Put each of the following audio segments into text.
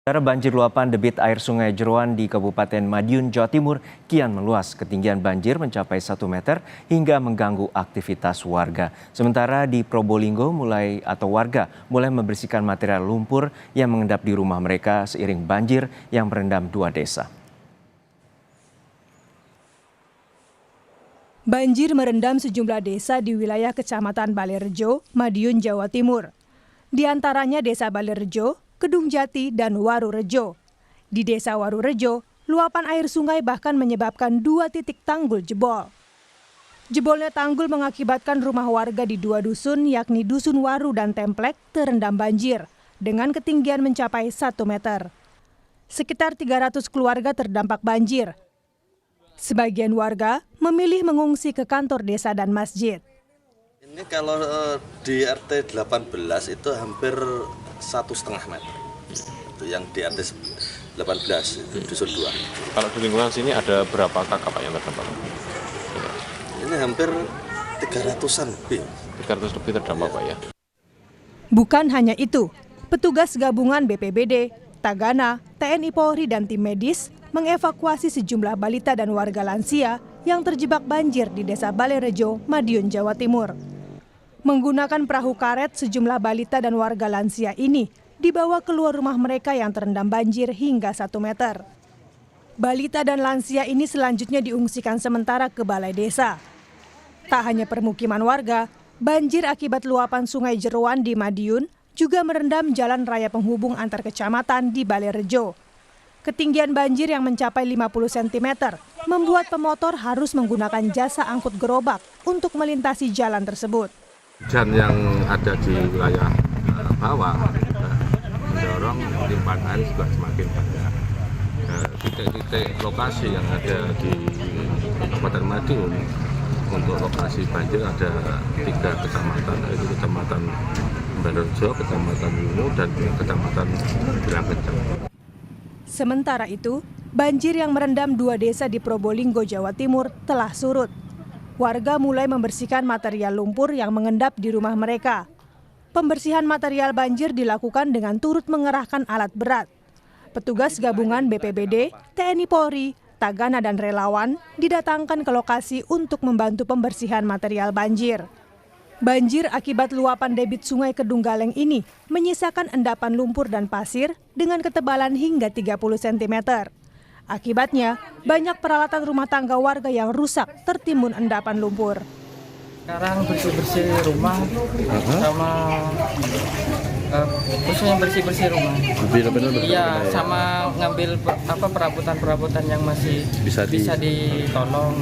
Saudara, banjir luapan debit air Sungai Jeroan di Kabupaten Madiun, Jawa Timur kian meluas. Ketinggian banjir mencapai 1 meter hingga mengganggu aktivitas warga. Sementara di Probolinggo warga mulai membersihkan material lumpur yang mengendap di rumah mereka seiring banjir yang merendam 2 desa. Banjir merendam sejumlah desa di wilayah Kecamatan Balerejo, Madiun, Jawa Timur. Di antaranya Desa Balerejo, Kedung Jati, dan Warurejo. Di Desa Warurejo, luapan air sungai bahkan menyebabkan 2 titik tanggul jebol. Jebolnya tanggul mengakibatkan rumah warga di 2 dusun, yakni Dusun Waru dan Templek, terendam banjir dengan ketinggian mencapai 1 meter. Sekitar 300 keluarga terdampak banjir. Sebagian warga memilih mengungsi ke kantor desa dan masjid. Ini kalau di RT 18 itu hampir 1,5 meter. Itu yang di RT 18 itu Dusun 2. Kalau di lingkungan sini ada berapa kakak Pak yang terdampak? Ini hampir 300-an lebih. 300 lebih terdampak Pak ya. Bukan hanya itu, petugas gabungan BPBD, Tagana, TNI Polri dan tim medis mengevakuasi sejumlah balita dan warga lansia yang terjebak banjir di Desa Balerejo, Madiun, Jawa Timur. Menggunakan perahu karet, sejumlah balita dan warga lansia ini dibawa keluar rumah mereka yang terendam banjir hingga 1 meter. Balita dan lansia ini selanjutnya diungsikan sementara ke balai desa. Tak hanya permukiman warga, banjir akibat luapan Sungai Jeroan di Madiun juga merendam jalan raya penghubung antar kecamatan di Balerejo. Ketinggian banjir yang mencapai 50 cm membuat pemotor harus menggunakan jasa angkut gerobak untuk melintasi jalan tersebut. Hujan yang ada di wilayah bawah mendorong limpahan air juga semakin banyak. Titik-titik lokasi yang ada di Kabupaten Madiun untuk lokasi banjir ada 3 kecamatan, yaitu Kecamatan Balerejo, Kecamatan Wungu, dan Kecamatan Bilangkejang. Sementara itu, banjir yang merendam 2 desa di Probolinggo, Jawa Timur telah surut. Warga mulai membersihkan material lumpur yang mengendap di rumah mereka. Pembersihan material banjir dilakukan dengan turut mengerahkan alat berat. Petugas gabungan BPBD, TNI Polri, Tagana dan relawan didatangkan ke lokasi untuk membantu pembersihan material banjir. Banjir akibat luapan debit Sungai Kedung Galeng ini menyisakan endapan lumpur dan pasir dengan ketebalan hingga 30 cm. Akibatnya, banyak peralatan rumah tangga warga yang rusak tertimbun endapan lumpur. Sekarang bersih-bersih rumah sama khususnya bersih-bersih rumah. Iya, sama ngambil perabotan-perabotan yang masih bisa ditolong.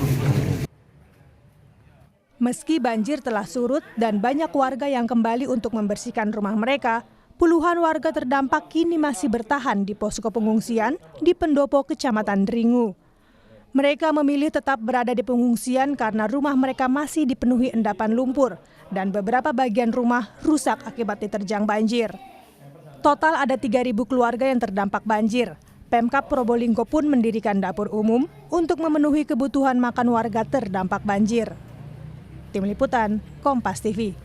Meski banjir telah surut dan banyak warga yang kembali untuk membersihkan rumah mereka, puluhan warga terdampak kini masih bertahan di posko pengungsian di pendopo Kecamatan Dringu. Mereka memilih tetap berada di pengungsian karena rumah mereka masih dipenuhi endapan lumpur dan beberapa bagian rumah rusak akibat diterjang banjir. Total ada 3.000 keluarga yang terdampak banjir. Pemkab Probolinggo pun mendirikan dapur umum untuk memenuhi kebutuhan makan warga terdampak banjir. Tim Liputan, Kompas TV.